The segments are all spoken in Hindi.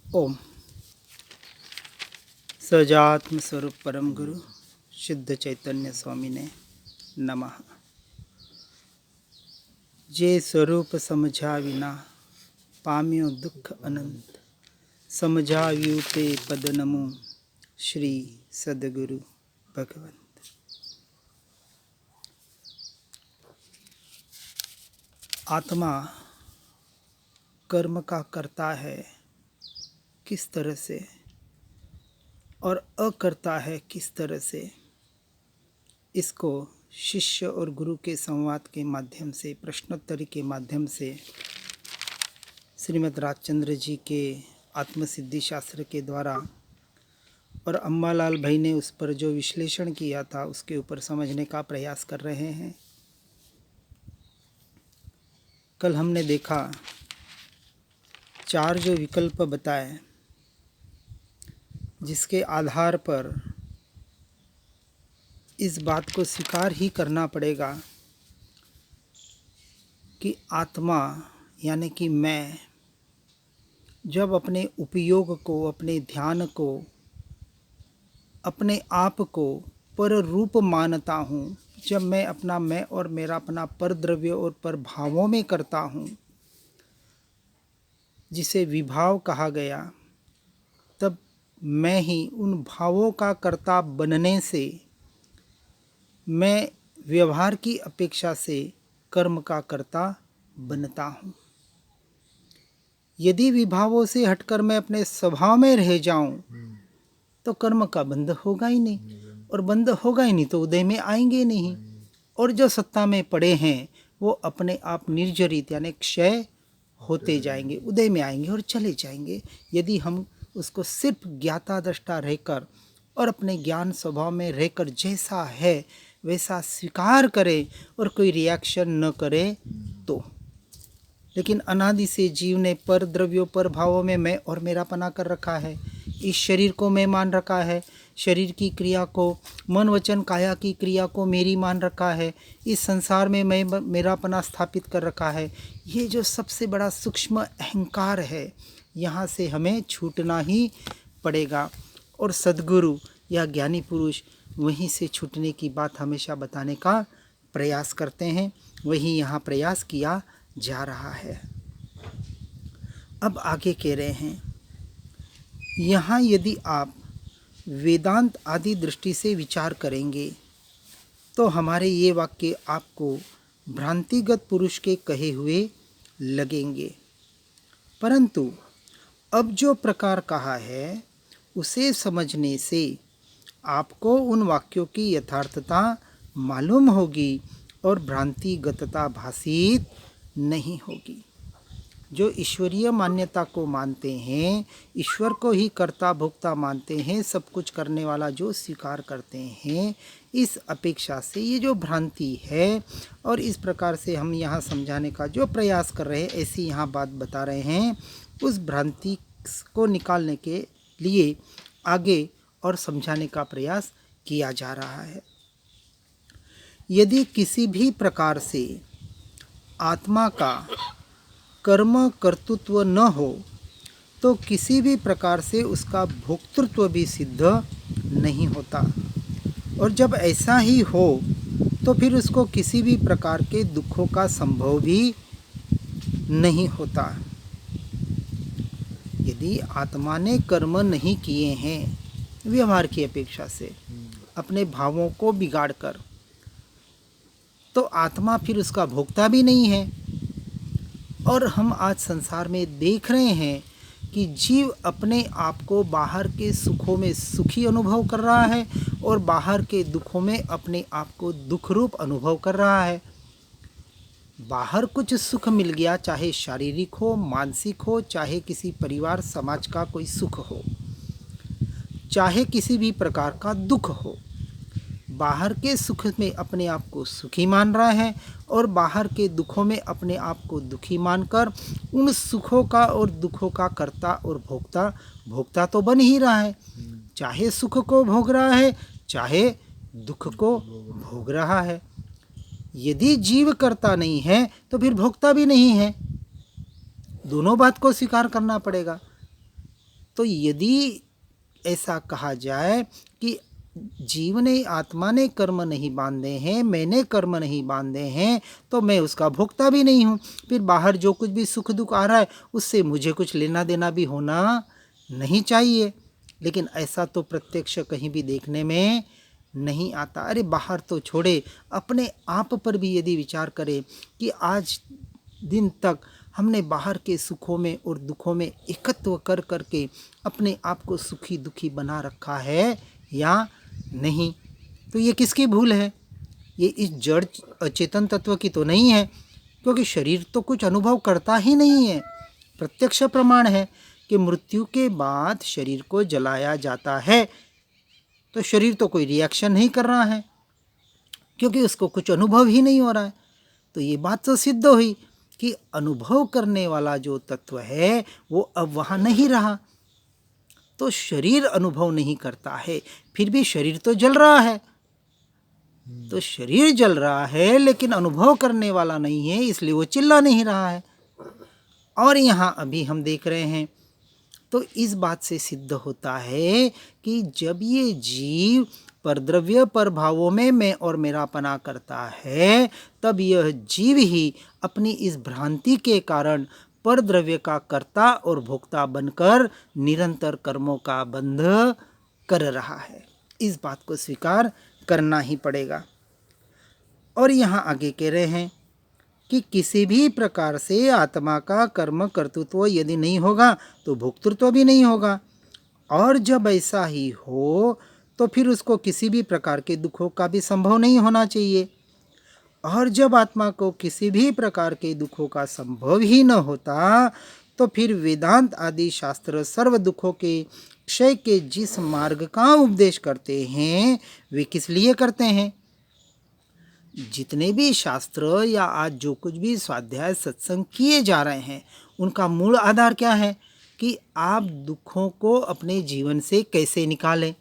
ओम सजात्म स्वरूप परम गुरु शुद्ध चैतन्य स्वामी ने नमः। जे स्वरूप समझा विना पाम्यो दुख अनंत, समझा यूपे पद नमो श्री सदगुरु भगवंत। आत्मा कर्म का करता है किस तरह से और अकर्ता है किस तरह से, इसको शिष्य और गुरु के संवाद के माध्यम से, प्रश्नोत्तरी के माध्यम से, श्रीमद् राजचंद्र जी के आत्मसिद्धि शास्त्र के द्वारा और अम्बालाल भाई ने उस पर जो विश्लेषण किया था उसके ऊपर समझने का प्रयास कर रहे हैं। कल हमने देखा 4 जो विकल्प बताए, जिसके आधार पर इस बात को स्वीकार ही करना पड़ेगा कि आत्मा यानी कि मैं जब अपने उपयोग को, अपने ध्यान को, अपने आप को पर रूप मानता हूँ, जब मैं अपना मैं और मेरा अपना पर द्रव्य और पर भावों में करता हूँ, जिसे विभाव कहा गया, तब मैं ही उन भावों का कर्ता बनने से मैं व्यवहार की अपेक्षा से कर्म का कर्ता बनता हूँ। यदि विभावों से हटकर मैं अपने स्वभाव में रह जाऊं तो कर्म का बंध होगा ही नहीं, और बंध होगा ही नहीं तो उदय में आएंगे नहीं, और जो सत्ता में पड़े हैं वो अपने आप निर्जरित यानी क्षय होते जाएंगे, उदय में आएंगे और चले जाएंगे। यदि हम उसको सिर्फ ज्ञाता दृष्टा रहकर और अपने ज्ञान स्वभाव में रहकर जैसा है वैसा स्वीकार करें और कोई रिएक्शन न करें तो। लेकिन अनादि से जीव ने पर द्रव्यों पर भावों में मैं और मेरापना कर रखा है। इस शरीर को मैं मान रखा है, शरीर की क्रिया को, मन वचन काया की क्रिया को मेरी मान रखा है, इस संसार में मैं मेरापना स्थापित कर रखा है। ये जो सबसे बड़ा सूक्ष्म अहंकार है, यहाँ से हमें छूटना ही पड़ेगा। और सद्गुरु या ज्ञानी पुरुष वहीं से छूटने की बात हमेशा बताने का प्रयास करते हैं, वही यहाँ प्रयास किया जा रहा है। अब आगे कह रहे हैं, यहाँ यदि आप वेदांत आदि दृष्टि से विचार करेंगे तो हमारे ये वाक्य आपको भ्रांतिगत पुरुष के कहे हुए लगेंगे, परंतु अब जो प्रकार कहा है उसे समझने से आपको उन वाक्यों की यथार्थता मालूम होगी और भ्रांतिगतता भासित नहीं होगी। जो ईश्वरीय मान्यता को मानते हैं, ईश्वर को ही कर्ता भोक्ता मानते हैं, सब कुछ करने वाला जो स्वीकार करते हैं, इस अपेक्षा से ये जो भ्रांति है और इस प्रकार से हम यहाँ समझाने का जो प्रयास कर रहे हैं, ऐसी यहाँ बात बता रहे हैं, उस भ्रांति को निकालने के लिए आगे और समझाने का प्रयास किया जा रहा है। यदि किसी भी प्रकार से आत्मा का कर्म कर्तृत्व न हो तो किसी भी प्रकार से उसका भोक्तृत्व भी सिद्ध नहीं होता, और जब ऐसा ही हो तो फिर उसको किसी भी प्रकार के दुखों का संभव भी नहीं होता। यदि आत्मा ने कर्म नहीं किए हैं व्यवहार की अपेक्षा से, अपने भावों को बिगाड़ कर, तो आत्मा फिर उसका भोक्ता भी नहीं है। और हम आज संसार में देख रहे हैं कि जीव अपने आप को बाहर के सुखों में सुखी अनुभव कर रहा है और बाहर के दुखों में अपने आप को दुख रूप अनुभव कर रहा है। बाहर कुछ सुख मिल गया, चाहे शारीरिक हो, मानसिक हो, चाहे किसी परिवार समाज का कोई सुख हो, चाहे किसी भी प्रकार का दुख हो, बाहर के सुख में अपने आप को सुखी मान रहा है और बाहर के दुखों में अपने आप को दुखी मानकर उन सुखों का और दुखों का कर्ता और भोक्ता तो बन ही रहा है। चाहे सुख को भोग रहा है, चाहे दुख को भोग रहा है। यदि जीव कर्ता नहीं है तो फिर भोक्ता भी नहीं है। दोनों बात को स्वीकार करना पड़ेगा। तो यदि ऐसा कहा जाए कि जीव ने, आत्मा ने कर्म नहीं बांधे हैं, मैंने कर्म नहीं बांधे हैं, तो मैं उसका भोक्ता भी नहीं हूँ। फिर बाहर जो कुछ भी सुख दुख आ रहा है उससे मुझे कुछ लेना देना भी होना नहीं चाहिए। लेकिन ऐसा तो प्रत्यक्ष कहीं भी देखने में नहीं आता। अरे बाहर तो छोड़े, अपने आप पर भी यदि विचार करें कि आज दिन तक हमने बाहर के सुखों में और दुखों में एकत्व कर करके अपने आप को सुखी दुखी बना रखा है या नहीं, तो ये किसकी भूल है? ये इस जड़ अचेतन तत्व की तो नहीं है, क्योंकि शरीर तो कुछ अनुभव करता ही नहीं है। प्रत्यक्ष प्रमाण है कि मृत्यु के बाद शरीर को जलाया जाता है, तो शरीर तो कोई रिएक्शन नहीं कर रहा है, क्योंकि उसको कुछ अनुभव ही नहीं हो रहा है। तो ये बात तो सिद्ध हुई कि अनुभव करने वाला जो तत्व है वो अब वहाँ नहीं रहा। तो शरीर अनुभव नहीं करता है, फिर भी शरीर तो जल रहा है। तो शरीर जल रहा है लेकिन अनुभव करने वाला नहीं है, इसलिए वो चिल्ला नहीं रहा है। और यहाँ अभी हम देख रहे हैं, तो इस बात से सिद्ध होता है कि जब ये जीव परद्रव्य पर भावों में मैं और मेरापना करता है, तब यह जीव ही अपनी इस भ्रांति के कारण परद्रव्य का कर्ता और भोक्ता बनकर निरंतर कर्मों का बंध कर रहा है। इस बात को स्वीकार करना ही पड़ेगा। और यहाँ आगे कह रहे हैं कि किसी भी प्रकार से आत्मा का कर्म कर्तृत्व यदि नहीं होगा तो भोक्तृत्व भी नहीं होगा। और जब ऐसा ही हो तो फिर उसको किसी भी प्रकार के दुखों का भी संभव नहीं होना चाहिए। और जब आत्मा को किसी भी प्रकार के दुखों का संभव ही न होता, तो फिर वेदांत आदि शास्त्र सर्व दुखों के क्षय के जिस मार्ग का उपदेश करते हैं वे किस लिए करते हैं? जितने भी शास्त्र या आज जो कुछ भी स्वाध्याय सत्संग किए जा रहे हैं, उनका मूल आधार क्या है कि आप दुखों को अपने जीवन से कैसे निकालें।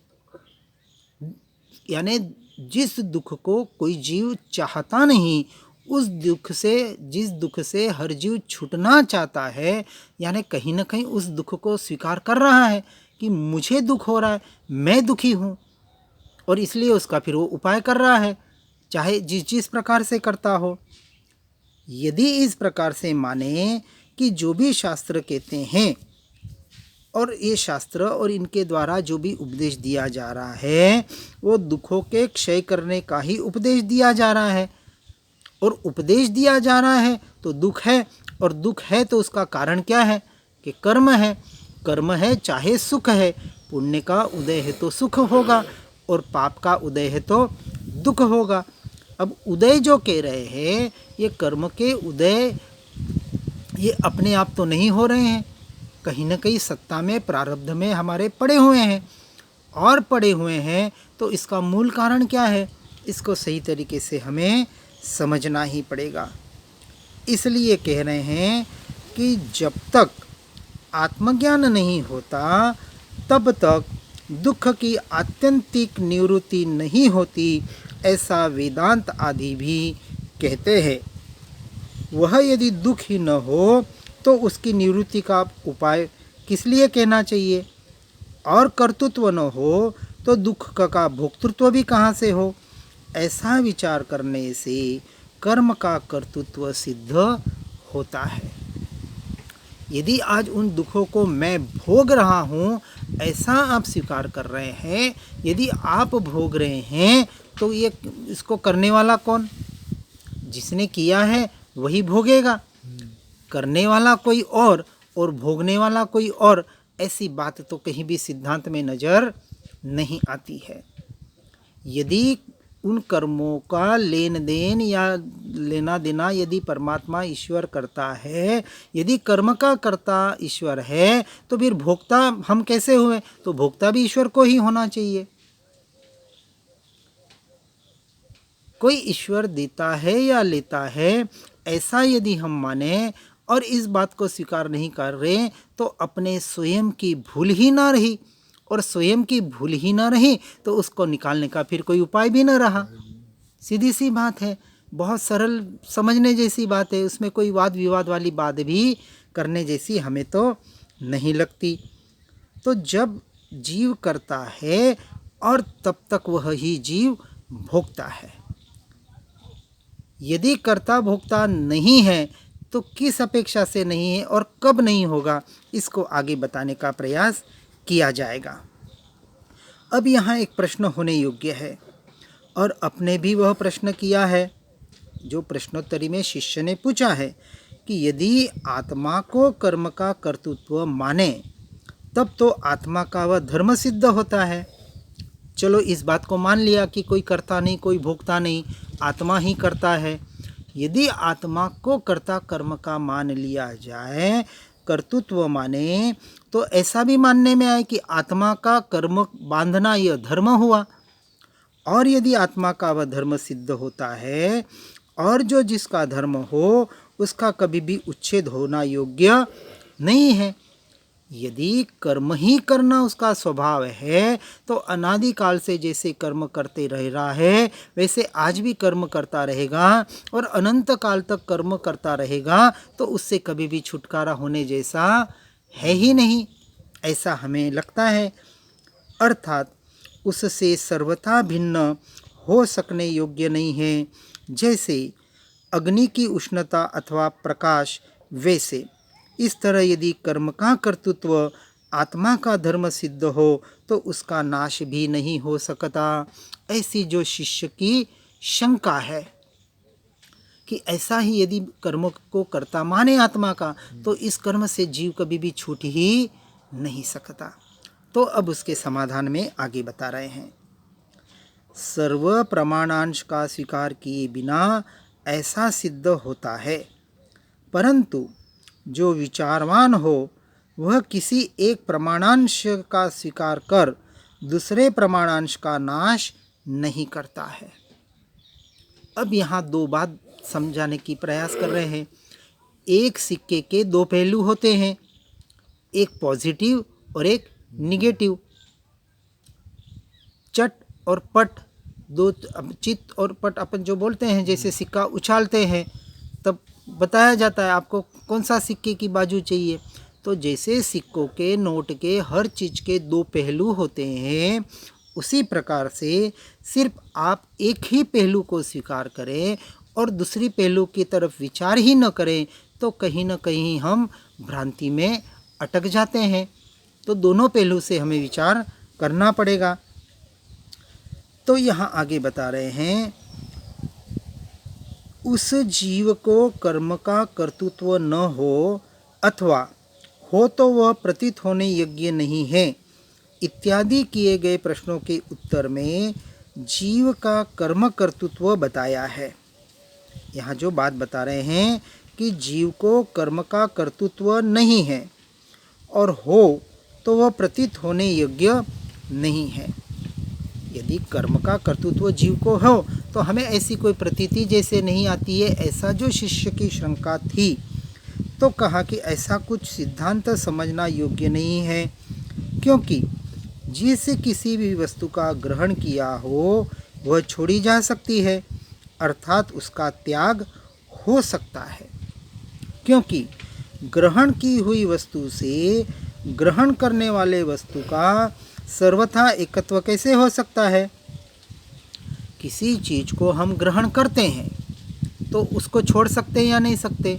यानी जिस दुख को कोई जीव चाहता नहीं, उस दुख से, जिस दुख से हर जीव छूटना चाहता है, यानी कहीं ना कहीं उस दुख को स्वीकार कर रहा है कि मुझे दुख हो रहा है, मैं दुखी हूँ, और इसलिए उसका फिर वो उपाय कर रहा है, चाहे जिस प्रकार से करता हो। यदि इस प्रकार से माने कि जो भी शास्त्र कहते हैं और ये शास्त्र और इनके द्वारा जो भी उपदेश दिया जा रहा है वो दुखों के क्षय करने का ही उपदेश दिया जा रहा है, और उपदेश दिया जा रहा है तो दुख है, और दुख है तो उसका कारण क्या है कि कर्म है। कर्म है चाहे सुख है, पुण्य का उदय है तो सुख होगा और पाप का उदय है तो दुख होगा। अब उदय जो कह रहे हैं, ये कर्म के उदय ये अपने आप तो नहीं हो रहे हैं, कहीं ना कहीं सत्ता में, प्रारब्ध में हमारे पड़े हुए हैं, और पड़े हुए हैं तो इसका मूल कारण क्या है, इसको सही तरीके से हमें समझना ही पड़ेगा। इसलिए कह रहे हैं कि जब तक आत्मज्ञान नहीं होता तब तक दुख की आत्यंतिक निवृत्ति नहीं होती, ऐसा वेदांत आदि भी कहते हैं। वह यदि दुख ही न हो तो उसकी निवृत्ति का उपाय किस लिए कहना चाहिए, और कर्तृत्व न हो तो दुख का भोक्तृत्व भी कहाँ से हो। ऐसा विचार करने से कर्म का कर्तृत्व सिद्ध होता है। यदि आज उन दुखों को मैं भोग रहा हूँ ऐसा आप स्वीकार कर रहे हैं, यदि आप भोग रहे हैं तो ये इसको करने वाला कौन? जिसने किया है वही भोगेगा। करने वाला कोई और भोगने वाला कोई और, ऐसी बात तो कहीं भी सिद्धांत में नज़र नहीं आती है। यदि उन कर्मों का लेन देन या लेना देना यदि परमात्मा ईश्वर करता है, यदि कर्म का कर्ता ईश्वर है, तो फिर भोक्ता हम कैसे हुए? तो भोक्ता भी ईश्वर को ही होना चाहिए। कोई ईश्वर देता है या लेता है, ऐसा यदि हम माने और इस बात को स्वीकार नहीं कर रहे, तो अपने स्वयं की भूल ही ना रही, और स्वयं की भूल ही ना रही तो उसको निकालने का फिर कोई उपाय भी ना रहा। सीधी सी बात है, बहुत सरल समझने जैसी बात है, उसमें कोई वाद विवाद वाली बात भी करने जैसी हमें तो नहीं लगती। तो जब जीव करता है और तब तक वह ही जीव भोगता है। यदि कर्ता भोक्ता नहीं है तो किस अपेक्षा से नहीं है और कब नहीं होगा, इसको आगे बताने का प्रयास किया जाएगा। अब यहाँ एक प्रश्न होने योग्य है और अपने भी वह प्रश्न किया है जो प्रश्नोत्तरी में शिष्य ने पूछा है कि यदि आत्मा को कर्म का कर्तृत्व माने तब तो आत्मा का वह धर्म सिद्ध होता है। चलो इस बात को मान लिया कि कोई कर्ता नहीं, कोई भोक्ता नहीं, आत्मा ही करता है। यदि आत्मा को कर्ता कर्म का मान लिया जाए, कर्तृत्व माने, तो ऐसा भी मानने में आए कि आत्मा का कर्म बांधना यह धर्म हुआ। और यदि आत्मा का वह धर्म सिद्ध होता है और जो जिसका धर्म हो उसका कभी भी उच्छेद होना योग्य नहीं है। यदि कर्म ही करना उसका स्वभाव है तो अनादिकाल से जैसे कर्म करते रह रहा है वैसे आज भी कर्म करता रहेगा और अनंत काल तक कर्म करता रहेगा, तो उससे कभी भी छुटकारा होने जैसा है ही नहीं, ऐसा हमें लगता है। अर्थात उससे सर्वथा भिन्न हो सकने योग्य नहीं है। जैसे अग्नि की उष्णता अथवा प्रकाश, वैसे इस तरह यदि कर्म का कर्तृत्व आत्मा का धर्म सिद्ध हो तो उसका नाश भी नहीं हो सकता। ऐसी जो शिष्य की शंका है कि ऐसा ही यदि कर्म को कर्ता माने आत्मा का तो इस कर्म से जीव कभी भी छूट ही नहीं सकता। तो अब उसके समाधान में आगे बता रहे हैं। सर्व प्रमाणांश का स्वीकार किए बिना ऐसा सिद्ध होता है, परंतु जो विचारवान हो वह किसी एक प्रमाणांश का स्वीकार कर दूसरे प्रमाणांश का नाश नहीं करता है। अब यहाँ दो बात समझाने की प्रयास कर रहे हैं। एक सिक्के के दो पहलू होते हैं, एक पॉजिटिव और एक निगेटिव। चट और पट, दो चित और पट अपन जो बोलते हैं, जैसे सिक्का उछालते हैं तब बताया जाता है आपको कौन सा सिक्के की बाजू चाहिए। तो जैसे सिक्कों के, नोट के, हर चीज़ के दो पहलू होते हैं, उसी प्रकार से सिर्फ आप एक ही पहलू को स्वीकार करें और दूसरी पहलू की तरफ विचार ही न करें तो कहीं न कहीं हम भ्रांति में अटक जाते हैं। तो दोनों पहलू से हमें विचार करना पड़ेगा। तो यहाँ आगे बता रहे हैं, उस जीव को कर्म का कर्तृत्व न हो अथवा हो तो वह प्रतीत होने योग्य नहीं है इत्यादि किए गए प्रश्नों के उत्तर में जीव का कर्म कर्तृत्व बताया है। यहाँ जो बात बता रहे हैं कि जीव को कर्म का कर्तृत्व नहीं है और हो तो वह प्रतीत होने योग्य नहीं है। यदि कर्म का कर्तृत्व जीव को हो तो हमें ऐसी कोई प्रतीति जैसे नहीं आती है, ऐसा जो शिष्य की शंका थी। तो कहा कि ऐसा कुछ सिद्धांत समझना योग्य नहीं है, क्योंकि जिससे किसी भी वस्तु का ग्रहण किया हो वह छोड़ी जा सकती है, अर्थात उसका त्याग हो सकता है। क्योंकि ग्रहण की हुई वस्तु से ग्रहण करने वाले वस्तु का सर्वथा एकत्व कैसे हो सकता है। किसी चीज़ को हम ग्रहण करते हैं तो उसको छोड़ सकते हैं या नहीं सकते,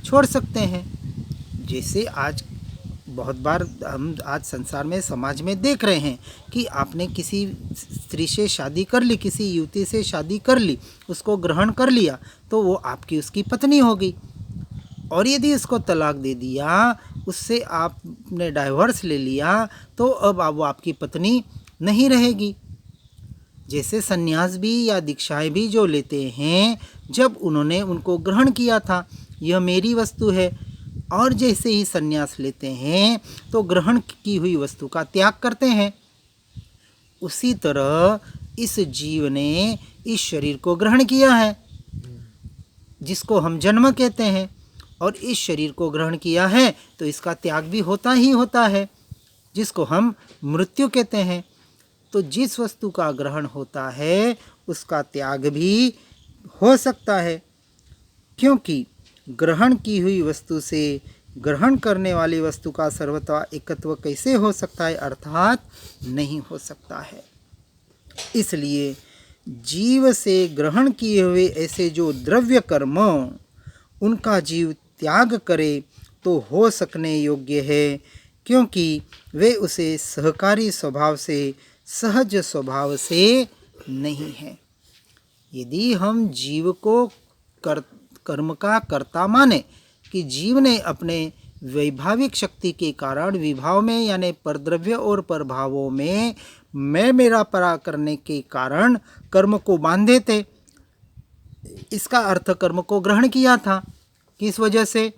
छोड़ सकते हैं। जैसे आज बहुत बार हम आज संसार में, समाज में देख रहे हैं कि आपने किसी स्त्री से शादी कर ली, किसी युवती से शादी कर ली, उसको ग्रहण कर लिया तो वो आपकी उसकी पत्नी हो गई। और यदि उसको तलाक दे दिया, उससे आपने डाइवोर्स ले लिया, तो अब वो आपकी पत्नी नहीं रहेगी। जैसे सन्यास भी या दीक्षाएं भी जो लेते हैं, जब उन्होंने उनको ग्रहण किया था यह मेरी वस्तु है, और जैसे ही सन्यास लेते हैं तो ग्रहण की हुई वस्तु का त्याग करते हैं। उसी तरह इस जीव ने इस शरीर को ग्रहण किया है जिसको हम जन्म कहते हैं, और इस शरीर को ग्रहण किया है तो इसका त्याग भी होता ही होता है जिसको हम मृत्यु कहते हैं। तो जिस वस्तु का ग्रहण होता है उसका त्याग भी हो सकता है, क्योंकि ग्रहण की हुई वस्तु से ग्रहण करने वाली वस्तु का सर्वथा एकत्व कैसे हो सकता है, अर्थात नहीं हो सकता है। इसलिए जीव से ग्रहण किए हुए ऐसे जो द्रव्य कर्म उनका जीव त्याग करे तो हो सकने योग्य है, क्योंकि वे उसे सहकारी स्वभाव से, सहज स्वभाव से नहीं है। यदि हम जीव को कर्म का कर्ता माने कि जीव ने अपने वैभाविक शक्ति के कारण विभाव में यानी परद्रव्य और परभावों में मैं मेरा परा करने के कारण कर्म को बांधे थे, इसका अर्थ कर्म को ग्रहण किया था। किस वजह से?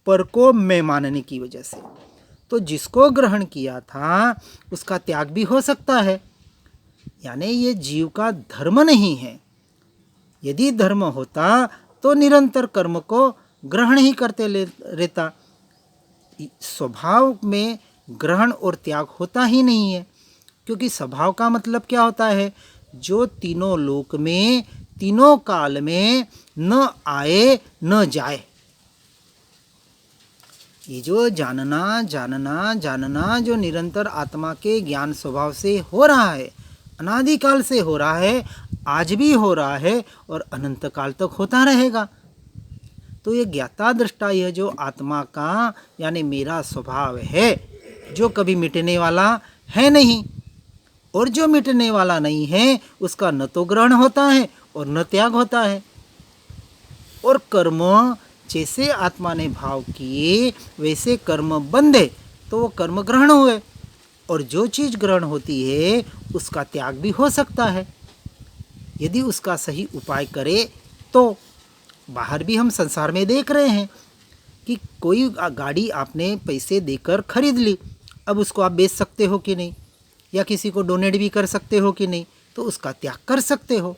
पर को मैं मानने की वजह से। तो जिसको ग्रहण किया था उसका त्याग भी हो सकता है, यानी ये जीव का धर्म नहीं है। यदि धर्म होता तो निरंतर कर्म को ग्रहण ही करते रहता। स्वभाव में ग्रहण और त्याग होता ही नहीं है, क्योंकि स्वभाव का मतलब क्या होता है? जो तीनों लोक में, तीनों काल में न आए न जाए। ये जो जानना जानना जानना जो निरंतर आत्मा के ज्ञान स्वभाव से हो रहा है, अनादिकाल से हो रहा है, आज भी हो रहा है और अनंत काल तक होता रहेगा। तो ये ज्ञाता दृष्टा, यह जो आत्मा का यानी मेरा स्वभाव है, जो कभी मिटने वाला है नहीं, और जो मिटने वाला नहीं है उसका न तो ग्रहण होता है और न त्याग होता है। और कर्म जैसे आत्मा ने भाव किए वैसे कर्म बंधे तो वो कर्म ग्रहण हुए, और जो चीज़ ग्रहण होती है उसका त्याग भी हो सकता है यदि उसका सही उपाय करे तो। बाहर भी हम संसार में देख रहे हैं कि कोई गाड़ी आपने पैसे देकर खरीद ली, अब उसको आप बेच सकते हो कि नहीं, या किसी को डोनेट भी कर सकते हो कि नहीं, तो उसका त्याग कर सकते हो।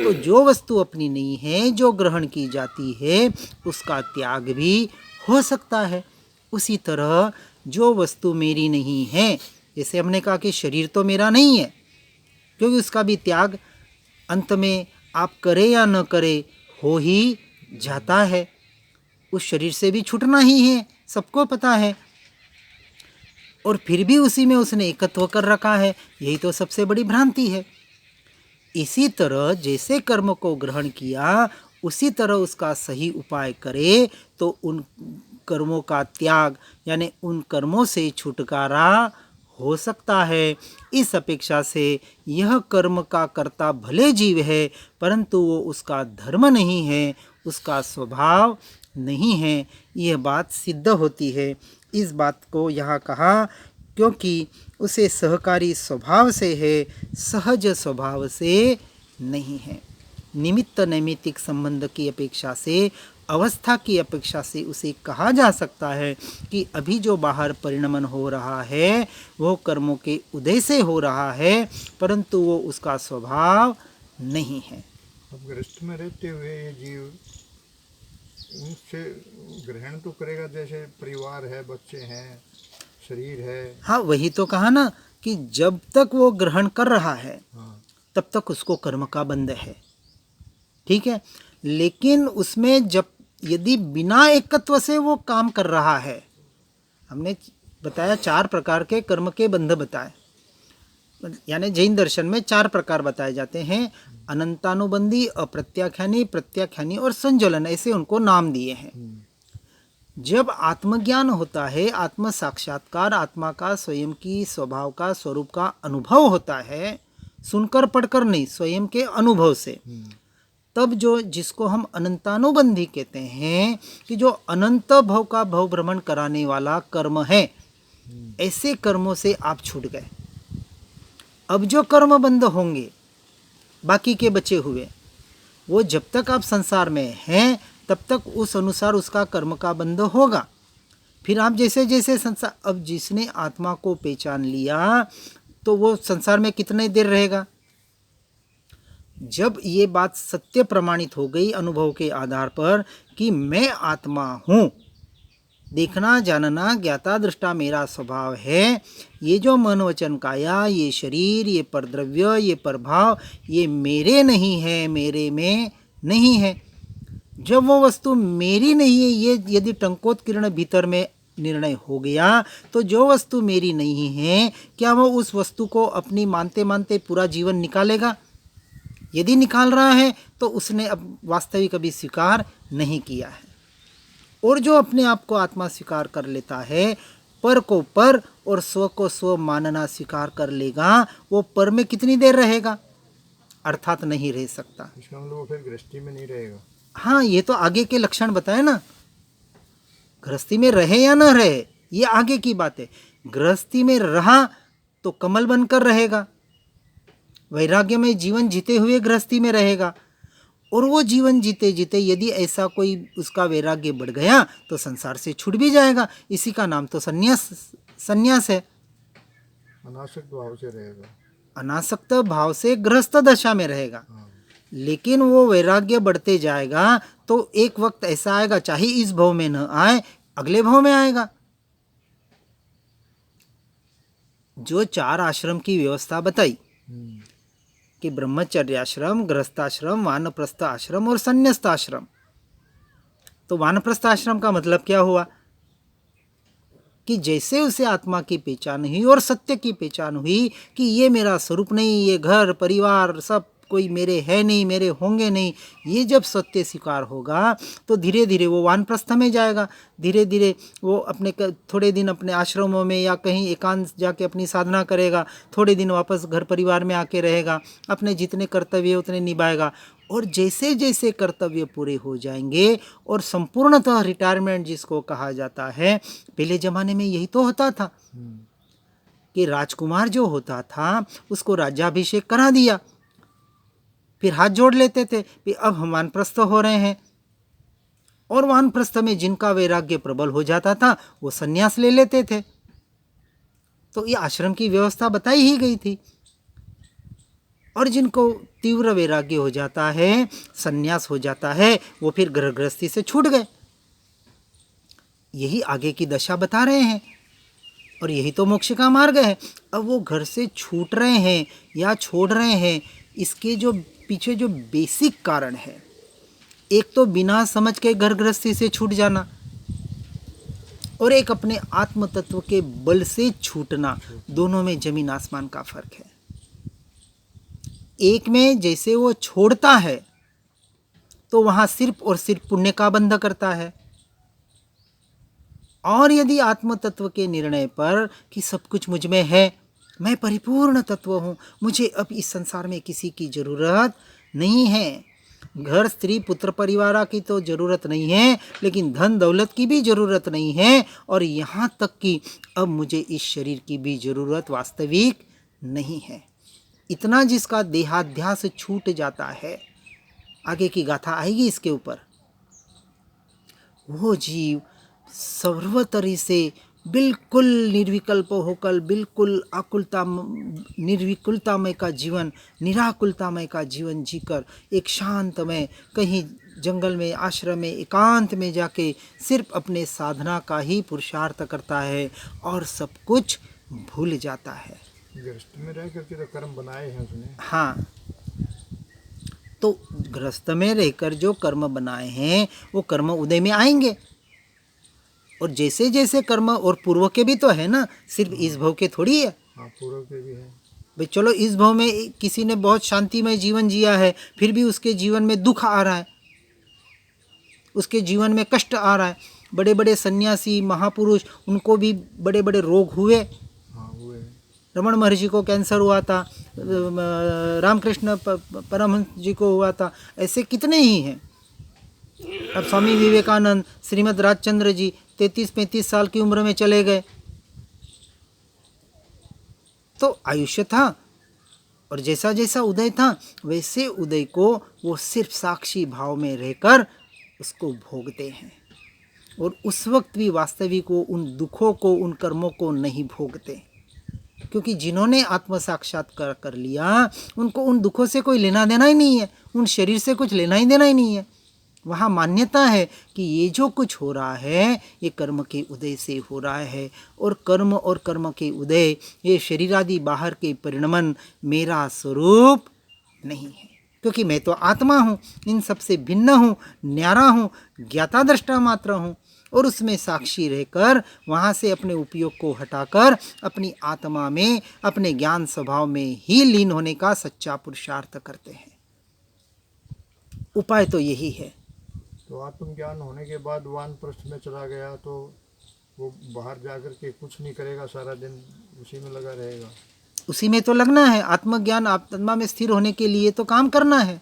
तो जो वस्तु अपनी नहीं है, जो ग्रहण की जाती है, उसका त्याग भी हो सकता है। उसी तरह जो वस्तु मेरी नहीं है, जैसे हमने कहा कि शरीर तो मेरा नहीं है, क्योंकि उसका भी त्याग अंत में आप करें या न करें हो ही जाता है। उस शरीर से भी छूटना ही है, सबको पता है, और फिर भी उसी में उसने एकत्व कर रखा है। यही तो सबसे बड़ी भ्रांति है। इसी तरह जैसे कर्म को ग्रहण किया उसी तरह उसका सही उपाय करे तो उन कर्मों का त्याग यानी उन कर्मों से छुटकारा हो सकता है। इस अपेक्षा से यह कर्म का कर्ता भले जीव है, परंतु वो उसका धर्म नहीं है, उसका स्वभाव नहीं है, यह बात सिद्ध होती है। इस बात को यहाँ कहा क्योंकि उसे सहकारी स्वभाव से है, सहज स्वभाव से नहीं है। निमित्त नैमित्तिक संबंध की अपेक्षा से, अवस्था की अपेक्षा से उसे कहा जा सकता है कि अभी जो बाहर परिणमन हो रहा है वो कर्मों के उदय से हो रहा है, परंतु वो उसका स्वभाव नहीं है। अब गृहस्थ में रहते हुए ये जीव उनसे ग्रहण तो करेगा, जैसे परिवार है, बच्चे हैं, शरीर है। हाँ, वही तो कहा ना कि जब तक वो ग्रहण कर रहा है तब तक उसको कर्म का बंध है, ठीक है। लेकिन उसमें जब यदि बिना एकत्व से वो काम कर रहा है, हमने बताया 4 प्रकार के कर्म के बंध बताए, यानी जैन दर्शन में 4 प्रकार बताए जाते हैं। अनंतानुबंधी, अप्रत्याख्यानी, प्रत्याख्यानी और संज्वलन, ऐसे उनको नाम दिए हैं। जब आत्मज्ञान होता है, आत्म साक्षात्कार, आत्मा का स्वयं की स्वभाव का स्वरूप का अनुभव होता है, सुनकर पढ़कर नहीं, स्वयं के अनुभव से, तब जो जिसको हम अनंतानुबंधी कहते हैं कि जो अनंत भव का भव भ्रमण कराने वाला कर्म है, ऐसे कर्मों से आप छूट गए। अब जो कर्म बंद होंगे बाकी के बचे हुए, वो जब तक आप संसार में हैं तब तक उस अनुसार उसका कर्म का बंध होगा। फिर आप जैसे जैसे संसार, अब जिसने आत्मा को पहचान लिया तो वो संसार में कितने देर रहेगा। जब ये बात सत्य प्रमाणित हो गई अनुभव के आधार पर कि मैं आत्मा हूँ, देखना जानना ज्ञाता दृष्टा मेरा स्वभाव है, ये जो मन वचन काया, ये शरीर, ये परद्रव्य, ये प्रभाव, ये मेरे नहीं है, मेरे में नहीं है। जब वो वस्तु मेरी नहीं है, ये यदि टंकोत्कीर्ण भीतर में निर्णय हो गया, तो जो वस्तु मेरी नहीं है, क्या वो उस वस्तु को अपनी मानते मानते पूरा जीवन निकालेगा? यदि निकाल रहा है तो उसने अब वास्तविक अभी स्वीकार नहीं किया है। और जो अपने आप को आत्मा स्वीकार कर लेता है, पर को पर और स्व को स्व मानना स्वीकार कर लेगा, वो पर में कितनी देर रहेगा? अर्थात नहीं रह सकता। इसका मतलब वो फिर गृहस्थी में नहीं रहेगा। हाँ, ये तो आगे के लक्षण बताए ना, गृहस्थी में रहे या ना रहे ये आगे की बात है। गृहस्थी में रहा तो कमल बनकर रहेगा, वैराग्य में जीवन जीते हुए गृहस्थी में रहेगा, और वो जीवन जीते जीते यदि ऐसा कोई उसका वैराग्य बढ़ गया तो संसार से छूट भी जाएगा। इसी का नाम तो संन्यास है। अनासक्त भाव से रहेगा, अनासक्त भाव से गृहस्थ दशा में रहेगा। हाँ। लेकिन वो वैराग्य बढ़ते जाएगा तो एक वक्त ऐसा आएगा, चाहे इस भाव में न आए, अगले भाव में आएगा। जो 4 आश्रम की व्यवस्था बताई कि ब्रह्मचर्य आश्रम, गृहस्थाश्रम, वानप्रस्थ आश्रम और संन्यस्त आश्रम, तो वानप्रस्थ आश्रम का मतलब क्या हुआ कि जैसे उसे आत्मा की पहचान हुई और सत्य की पहचान हुई कि ये मेरा स्वरूप नहीं, ये घर परिवार सब कोई मेरे है नहीं, मेरे होंगे नहीं, ये जब सत्य स्वीकार होगा तो धीरे धीरे वो वानप्रस्थ में जाएगा। धीरे धीरे वो अपने थोड़े दिन अपने आश्रमों में या कहीं एकांत जाके अपनी साधना करेगा, थोड़े दिन वापस घर परिवार में आके रहेगा, अपने जितने कर्तव्य उतने निभाएगा। और जैसे जैसे कर्तव्य पूरे हो जाएंगे और संपूर्णतः रिटायरमेंट जिसको कहा जाता है, पहले ज़माने में यही तो होता था कि राजकुमार जो होता था उसको राज्याभिषेक करा दिया, फिर हाथ जोड़ लेते थे कि अब हम वानप्रस्थ हो रहे हैं। और वानप्रस्थ में जिनका वैराग्य प्रबल हो जाता था वो संन्यास ले लेते थे। तो ये आश्रम की व्यवस्था बताई ही गई थी। और जिनको तीव्र वैराग्य हो जाता है, संन्यास हो जाता है, वो फिर गृहस्थी से छूट गए। यही आगे की दशा बता रहे हैं और यही तो मोक्ष का मार्ग है। अब वो घर से छूट रहे हैं या छोड़ रहे हैं, इसके जो पीछे जो बेसिक कारण है, एक तो बिना समझ के घर गृहस्थी से छूट जाना, और एक अपने आत्म तत्व के बल से छूटना। दोनों में जमीन आसमान का फर्क है। एक में जैसे वो छोड़ता है तो वहां सिर्फ और सिर्फ पुण्य का बंध करता है, और यदि आत्म तत्व के निर्णय पर कि सब कुछ मुझ में है, मैं परिपूर्ण तत्व हूँ, मुझे अब इस संसार में किसी की ज़रूरत नहीं है, घर स्त्री पुत्र परिवार की तो ज़रूरत नहीं है, लेकिन धन दौलत की भी ज़रूरत नहीं है, और यहाँ तक कि अब मुझे इस शरीर की भी ज़रूरत वास्तविक नहीं है। इतना जिसका देहाध्यास छूट जाता है, आगे की गाथा आएगी इसके ऊपर, वो जीव सर्वतरी से बिल्कुल निर्विकल्प होकर, बिल्कुल आकुलता निर्विकुलतामय का जीवन, निराकुलतामय का जीवन जीकर एक शांतमय कहीं जंगल में, आश्रम में, एकांत में जाके सिर्फ अपने साधना का ही पुरुषार्थ करता है और सब कुछ भूल जाता है। गृहस्थ में रह करके तो कर्म बनाए हैं उसने। हाँ, तो गृहस्थ में रहकर जो कर्म बनाए हैं वो कर्म उदय में आएंगे, और जैसे जैसे कर्म, और पूर्व के भी तो है ना, सिर्फ इस भव के थोड़ी है। हाँ, पूर्व के भी है भाई। चलो इस भव में किसी ने बहुत शांतिमय जीवन जिया है, फिर भी उसके जीवन में दुख आ रहा है, उसके जीवन में कष्ट आ रहा है। बड़े बड़े सन्यासी महापुरुष, उनको भी बड़े बड़े रोग हुए। हाँ, हुए। रमण महर्षि को कैंसर हुआ था, रामकृष्ण परमहंस जी को हुआ था, ऐसे कितने ही हैं। अब स्वामी विवेकानंद, श्रीमद राजचंद्र जी 33-35 साल की उम्र में चले गए। तो आयुष्य था, और जैसा जैसा उदय था वैसे उदय को वो सिर्फ साक्षी भाव में रहकर उसको भोगते हैं, और उस वक्त भी वास्तविक वो उन दुखों को, उन कर्मों को नहीं भोगते, क्योंकि जिन्होंने आत्म साक्षात्कार कर लिया उनको उन दुखों से कोई लेना देना ही नहीं है, उन शरीर से कुछ लेना ही देना ही नहीं है। वहाँ मान्यता है कि ये जो कुछ हो रहा है ये कर्म के उदय से हो रहा है, और कर्म के उदय, ये शरीर आदि बाहर के परिणमन मेरा स्वरूप नहीं है। क्योंकि मैं तो आत्मा हूँ, इन सबसे भिन्न हूँ, न्यारा हूँ, ज्ञाता दृष्टा मात्र हूँ। और उसमें साक्षी रहकर वहाँ से अपने उपयोग को हटाकर अपनी आत्मा में, अपने ज्ञान स्वभाव में ही लीन होने का सच्चा पुरुषार्थ करते हैं। उपाय तो यही है। तो आत्मज्ञान होने के बाद वानप्रस्थ में चला गया तो वो बाहर जाकर के कुछ नहीं करेगा, सारा दिन उसी में लगा रहेगा। उसी में तो लगना है। आत्मज्ञान, आत्मा में स्थिर होने के लिए तो काम करना है।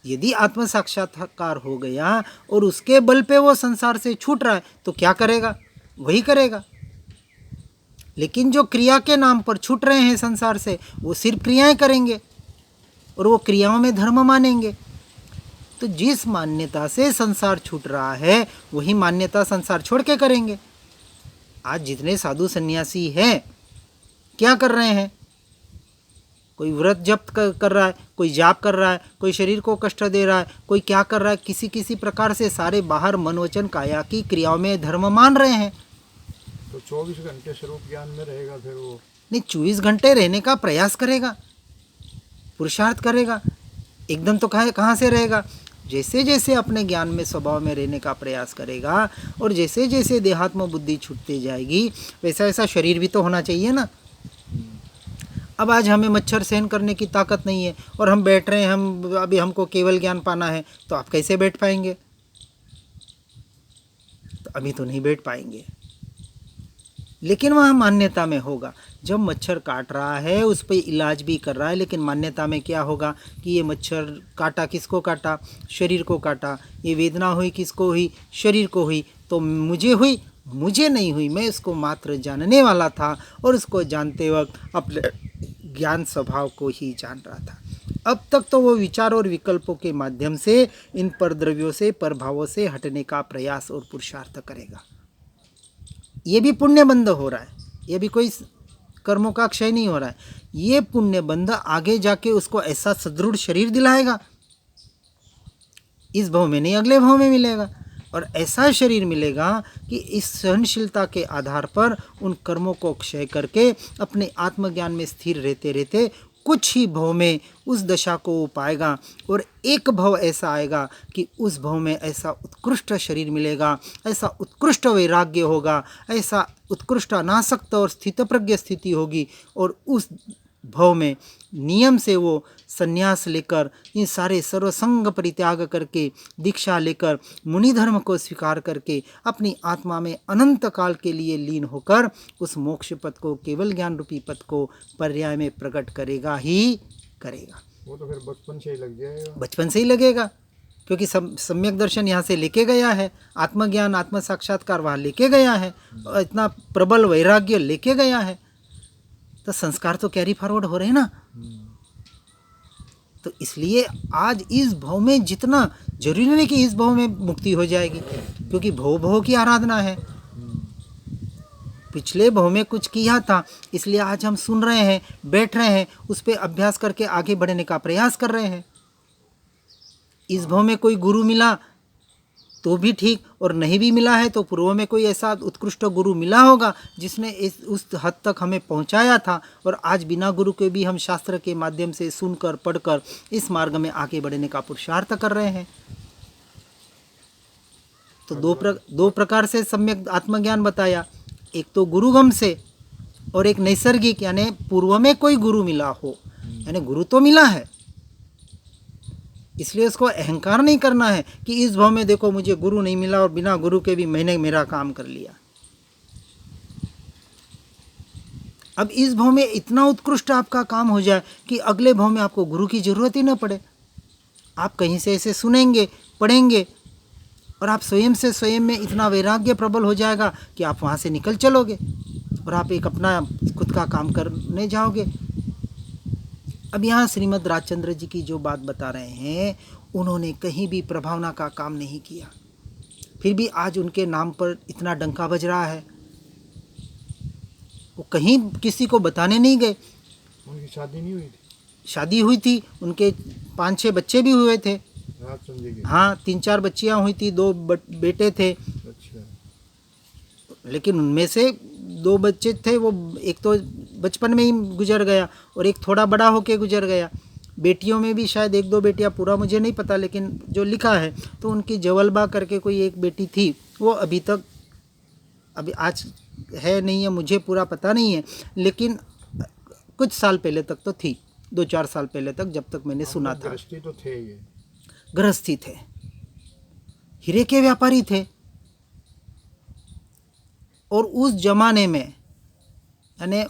यदि आत्म साक्षात्कार हो गया और उसके बल पे वो संसार से छूट रहा है तो क्या करेगा? वही करेगा। लेकिन जो क्रिया के नाम पर छूट रहे हैं संसार से, वो सिर्फ क्रियाएं करेंगे और वो क्रियाओं में धर्म मानेंगे। तो जिस मान्यता से संसार छूट रहा है वही मान्यता संसार छोड़ के करेंगे। आज जितने साधु सन्यासी हैं क्या कर रहे हैं? कोई व्रत जप कर रहा है, कोई जाप कर रहा है, कोई शरीर को कष्ट दे रहा है, कोई क्या कर रहा है, किसी किसी प्रकार से सारे बाहर मनोवचन काया की क्रियाओं में धर्म मान रहे हैं। तो 24 घंटे स्वरूप ज्ञान में रहेगा फिर वो? नहीं, 24 घंटे रहने का प्रयास करेगा, पुरुषार्थ करेगा। एकदम तो कहाँ से रहेगा? जैसे जैसे अपने ज्ञान में, स्वभाव में रहने का प्रयास करेगा और जैसे जैसे देहात्म बुद्धि छूटती जाएगी वैसा वैसा शरीर भी तो होना चाहिए ना। अब आज हमें मच्छर सहन करने की ताकत नहीं है और हम बैठ रहे हैं, हम अभी हमको केवल ज्ञान पाना है, तो आप कैसे बैठ पाएंगे? तो अभी तो नहीं बैठ पाएंगे। लेकिन वह मान्यता में होगा। जब मच्छर काट रहा है उस पर इलाज भी कर रहा है, लेकिन मान्यता में क्या होगा कि ये मच्छर काटा, किसको काटा? शरीर को काटा। ये वेदना हुई किसको हुई? शरीर को हुई। तो मुझे हुई? मुझे नहीं हुई, मैं उसको मात्र जानने वाला था और उसको जानते वक्त अपने ज्ञान स्वभाव को ही जान रहा था। अब तक तो वो विचार और विकल्पों के माध्यम से इन परद्रव्यों से, प्रभावों से हटने का प्रयास और पुरुषार्थ करेगा। ये भी पुण्य बंध हो रहा है, ये भी कोई कर्मों का क्षय नहीं हो रहा है। ये पुण्य बंध आगे जाके उसको ऐसा सुदृढ़ शरीर दिलाएगा, इस भाव में नहीं अगले भाव में मिलेगा। और ऐसा शरीर मिलेगा कि इस सहनशीलता के आधार पर उन कर्मों को क्षय करके अपने आत्मज्ञान में स्थिर रहते रहते कुछ ही भव में उस दशा को पाएगा। और एक भव ऐसा आएगा कि उस भव में ऐसा उत्कृष्ट शरीर मिलेगा, ऐसा उत्कृष्ट वैराग्य होगा, ऐसा उत्कृष्ट अनासक्त और स्थितप्रज्ञ स्थिति होगी। और उस भव में नियम से वो संन्यास लेकर, इन सारे सर्वसंग परित्याग करके, दीक्षा लेकर, मुनि धर्म को स्वीकार करके अपनी आत्मा में अनंत काल के लिए लीन होकर उस मोक्ष पथ को, केवल ज्ञान रूपी पथ को पर्याय में प्रकट करेगा ही करेगा। वो तो फिर बचपन से ही लग जाएगा। बचपन से ही लगेगा, क्योंकि सम्यक दर्शन यहाँ से लेके गया है, आत्मज्ञान, आत्म साक्षात्कार वहाँ लेके गया है, और इतना प्रबल वैराग्य लेके गया है, तो संस्कार तो कैरी फॉरवर्ड हो रहे हैं ना। तो इसलिए आज इस भव में जितना जरूरी नहीं कि इस भव में मुक्ति हो जाएगी, क्योंकि भव की आराधना है। पिछले भव में कुछ किया था, इसलिए आज हम सुन रहे हैं, बैठ रहे हैं, उस पर अभ्यास करके आगे बढ़ने का प्रयास कर रहे हैं। इस भव में कोई गुरु मिला तो भी ठीक, और नहीं भी मिला है तो पूर्व में कोई ऐसा उत्कृष्ट गुरु मिला होगा जिसने उस हद तक हमें पहुंचाया था, और आज बिना गुरु के भी हम शास्त्र के माध्यम से सुनकर, पढ़कर इस मार्ग में आगे बढ़ने का पुरुषार्थ कर रहे हैं। तो दो प्रकार से सम्यक आत्मज्ञान बताया, एक तो गुरुगम से और एक नैसर्गिक, यानी पूर्व में कोई गुरु मिला हो, यानी गुरु तो मिला है, इसलिए उसको अहंकार नहीं करना है कि इस भाव में देखो मुझे गुरु नहीं मिला और बिना गुरु के भी मैंने मेरा काम कर लिया। अब इस भाव में इतना उत्कृष्ट आपका काम हो जाए कि अगले भाव में आपको गुरु की जरूरत ही न पड़े। आप कहीं से ऐसे सुनेंगे, पढ़ेंगे, और आप स्वयं से स्वयं में इतना वैराग्य प्रबल हो जाएगा कि आप वहाँ से निकल चलोगे और आप एक अपना खुद का काम करने जाओगे। अब यहाँ श्रीमद् राजचंद्र जी की जो बात बता रहे हैं, उन्होंने कहीं भी प्रभावना का काम नहीं किया, फिर भी आज उनके नाम पर इतना डंका बज रहा है। वो कहीं किसी को बताने नहीं गए। उनकी शादी नहीं हुई थी? शादी हुई थी, उनके 5-6 बच्चे भी हुए थे। राजचंद्र जी? हाँ, 3-4 बच्चियाँ हुई थी, 2 बेटे थे। अच्छा। लेकिन उनमें से 2 बच्चे थे, वो एक तो बचपन में ही गुजर गया और एक थोड़ा बड़ा होके गुजर गया। बेटियों में भी शायद एक दो बेटियां, पूरा मुझे नहीं पता, लेकिन जो लिखा है तो उनकी जवलबा करके कोई एक बेटी थी, वो अभी तक, अभी आज है नहीं है मुझे पूरा पता नहीं है, लेकिन कुछ साल पहले तक तो थी, 2-4 साल पहले तक, जब तक मैंने सुना था। गृहस्थी तो थे ये, गृहस्थी थे, हीरे के व्यापारी थे। और उस जमाने में, यानी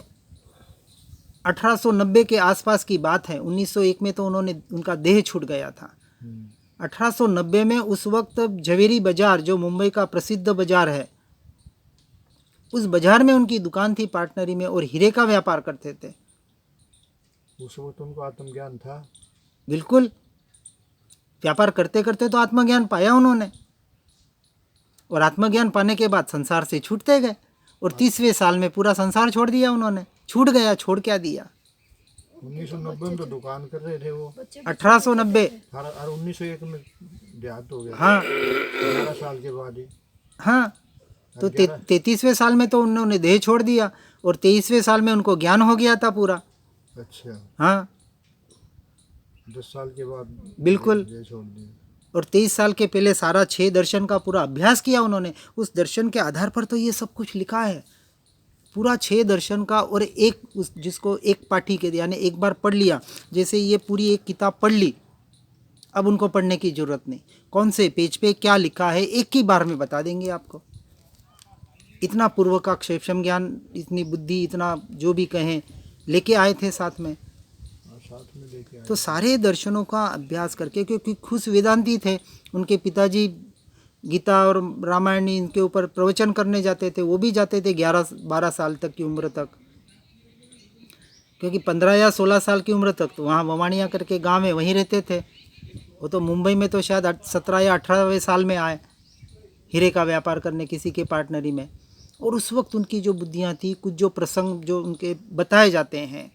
1890 के आसपास की बात है, 1901 में तो उनका देह छूट गया था। 1890 में उस वक्त झवेरी बाजार, जो मुंबई का प्रसिद्ध बाजार है, उस बाजार में उनकी दुकान थी पार्टनरी में, और हीरे का व्यापार करते थे। उस वक्त उनको आत्मज्ञान था। बिल्कुल, व्यापार करते करते तो आत्मज्ञान पाया उन्होंने, और आत्मज्ञान पाने के बाद संसार से छूटते गए, और 30वें साल में पूरा संसार छोड़ दिया उन्होंने। छूट गया, छोड़ क्या दिया। 1990 में तो दुकान कर रहे थे वो, 1890, और 1901 में देहांत हो गया। हाँ 11 साल के बाद ही। हाँ, तो 33वें साल में तो उन्होंने देह छोड़ दिया, और 23वें साल में उनको ज्ञान हो गया था पूरा। अच्छा, हाँ 10 साल के बाद बिल्कुल। ये छोड़ दिया। और 23 साल के पहले सारा 6 दर्शन का पूरा अभ्यास किया उन्होंने। उस दर्शन के आधार पर तो ये सब कुछ लिखा है, पूरा 6 दर्शन का। और एक जिसको एक पाठी के, यानी एक बार पढ़ लिया, जैसे ये पूरी एक किताब पढ़ ली, अब उनको पढ़ने की ज़रूरत नहीं, कौन से पेज पे क्या लिखा है एक ही बार में बता देंगे आपको। इतना पूर्व का क्षेपम ज्ञान, इतनी बुद्धि, इतना जो भी कहें लेके आए थे साथ में। साथ में लेके आए। तो सारे दर्शनों का अभ्यास करके, क्योंकि खुश वेदांती थे, उनके पिताजी गीता और रामायण इनके ऊपर प्रवचन करने जाते थे, वो भी जाते थे 11-12 साल तक की उम्र तक, क्योंकि 15 या 16 साल की उम्र तक तो वहाँ ववाणिया करके गांव में वहीं रहते थे। वो तो मुंबई में तो शायद 17 या 18वें साल में आए हीरे का व्यापार करने किसी के पार्टनरी में। और उस वक्त उनकी जो बुद्धियाँ थी, कुछ जो प्रसंग जो उनके बताए जाते हैं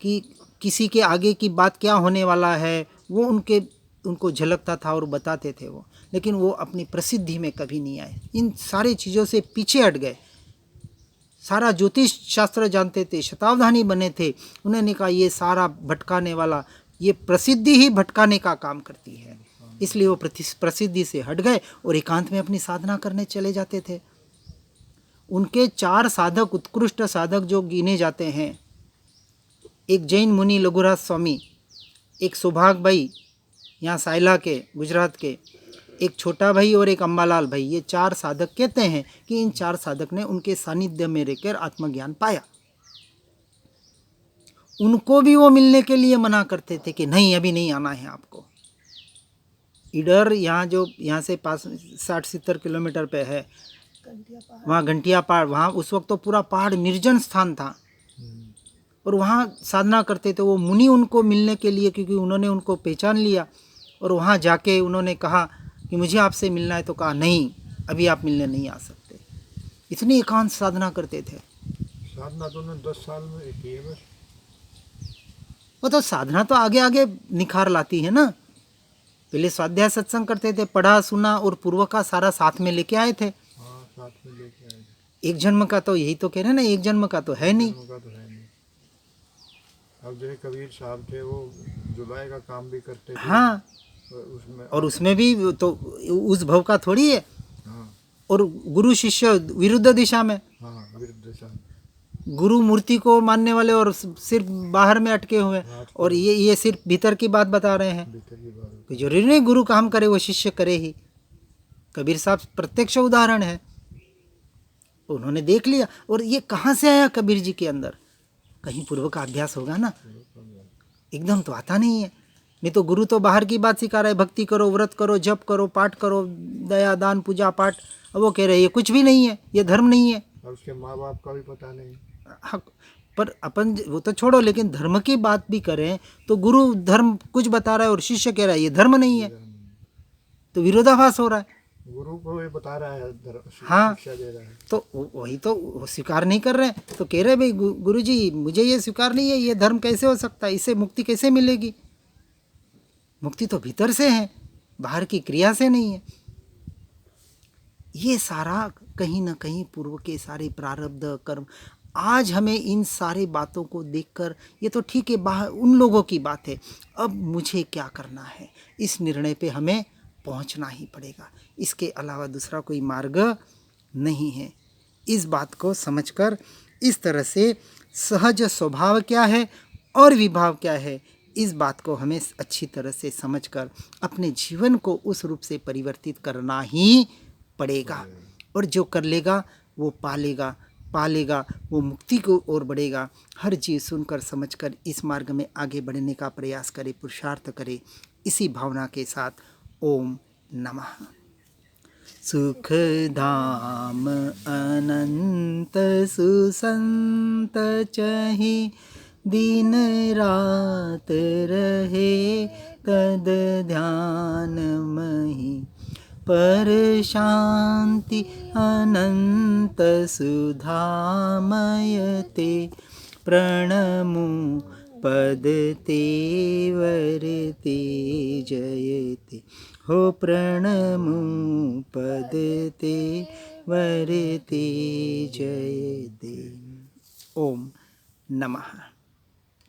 कि किसी के आगे की बात क्या होने वाला है, वो उनको झलकता था और बताते थे वो, लेकिन वो अपनी प्रसिद्धि में कभी नहीं आए। इन सारी चीज़ों से पीछे हट गए। सारा ज्योतिष शास्त्र जानते थे, शतावधानी बने थे। उन्होंने कहा ये सारा भटकाने वाला, ये प्रसिद्धि ही भटकाने का काम करती है, इसलिए वो प्रसिद्धि से हट गए और एकांत में अपनी साधना करने चले जाते थे। उनके 4 साधक, उत्कृष्ट साधक जो गिने जाते हैं, एक जैन मुनि लघुराज स्वामी, एक सौभाग भाई यहाँ साइला के गुजरात के, एक छोटा भाई और एक अम्बालाल भाई, ये 4 साधक कहते हैं कि इन 4 साधक ने उनके सानिध्य में रहकर आत्मज्ञान पाया। उनको भी वो मिलने के लिए मना करते थे कि नहीं, अभी नहीं आना है आपको। इधर यहाँ से पास 60-70 किलोमीटर पे है, वहाँ घंटिया पहाड़, वहाँ उस वक्त तो पूरा पहाड़ निर्जन स्थान था, और वहाँ साधना करते थे वो मुनि उनको मिलने के लिए, क्योंकि उन्होंने उनको पहचान लिया। और वहाँ जाके उन्होंने कहा कि मुझे आपसे मिलना है, तो कहा नहीं, अभी आप मिलने नहीं आ सकते। इतनी एकांत साधना करते थे। साधना तो उन्होंने 10 साल में की है बस। वो तो साधना तो आगे आगे निखार लाती है ना। पहले स्वाध्याय सत्संग करते थे, पढ़ा सुना और पूर्व का सारा साथ में लेके आए थे। हाँ, साथ में लेके आए थे। एक जन्म का तो यही तो कह रहे हैं ना, एक जन्म का तो है नहीं। जन्म का तो है नहीं। अब जैसे कबीर साहब थे, वो जुलाई का काम भी करते थे। हाँ, और उसमें भी तो उस भव का थोड़ी है। हाँ, और गुरु शिष्य विरुद्ध दिशा में, हाँ, विरुद्ध दिशा। गुरु मूर्ति को मानने वाले और सिर्फ बाहर में अटके हुए, हाँ, और ये सिर्फ भीतर की बात बता रहे हैं। भीतर की बात। कोई जरूरी नहीं गुरु काम करे वो शिष्य करे ही। कबीर साहब प्रत्यक्ष उदाहरण है, उन्होंने देख लिया। और ये कहाँ से आया कबीर जी के अंदर? कहीं पूर्व का अभ्यास होगा ना, एकदम तो आता नहीं है। नहीं तो गुरु तो बाहर की बात सिखा रहा है, भक्ति करो, व्रत करो, जप करो, पाठ करो, दया दान पूजा पाठ। अब वो कह रहे हैं ये कुछ भी नहीं है, ये धर्म नहीं है। और उसके माँ बाप का भी पता नहीं। हाँ, पर अपन वो तो छोड़ो, लेकिन धर्म की बात भी करें तो गुरु धर्म कुछ बता रहा है और शिष्य कह रहा है ये धर्म नहीं है, तो विरोधाभास हो रहा है। गुरु को ये बता रहा है, हाँ, शिक्षा दे रहा है, तो वही तो स्वीकार नहीं कर रहे हैं। तो कह रहे भाई गुरु जी मुझे ये स्वीकार नहीं है, ये धर्म कैसे हो सकता है, इससे मुक्ति कैसे मिलेगी? मुक्ति तो भीतर से है, बाहर की क्रिया से नहीं है। ये सारा कहीं ना कहीं पूर्व के सारे प्रारब्ध कर्म आज हमें इन सारे बातों को देखकर ये तो ठीक है, बाहर उन लोगों की बात है, अब मुझे क्या करना है, इस निर्णय पे हमें पहुंचना ही पड़ेगा। इसके अलावा दूसरा कोई मार्ग नहीं है। इस बात को समझकर इस तरह से सहज स्वभाव क्या है और विभाव क्या है, इस बात को हमें अच्छी तरह से समझकर अपने जीवन को उस रूप से परिवर्तित करना ही पड़ेगा। और जो कर लेगा वो पालेगा, पालेगा वो मुक्ति को ओर बढ़ेगा। हर चीज़ सुनकर समझकर इस मार्ग में आगे बढ़ने का प्रयास करे, पुरुषार्थ करे। इसी भावना के साथ ओम नमः। सुख धाम अनंत सुसंत चहि, दिन रात रहे तद ध्यान मही। पर शांति अनंत सुधामय ते, प्रणमु पद तेवर ते जयते। हो प्रणमु पद तेवर ते जयते। ओम नमः।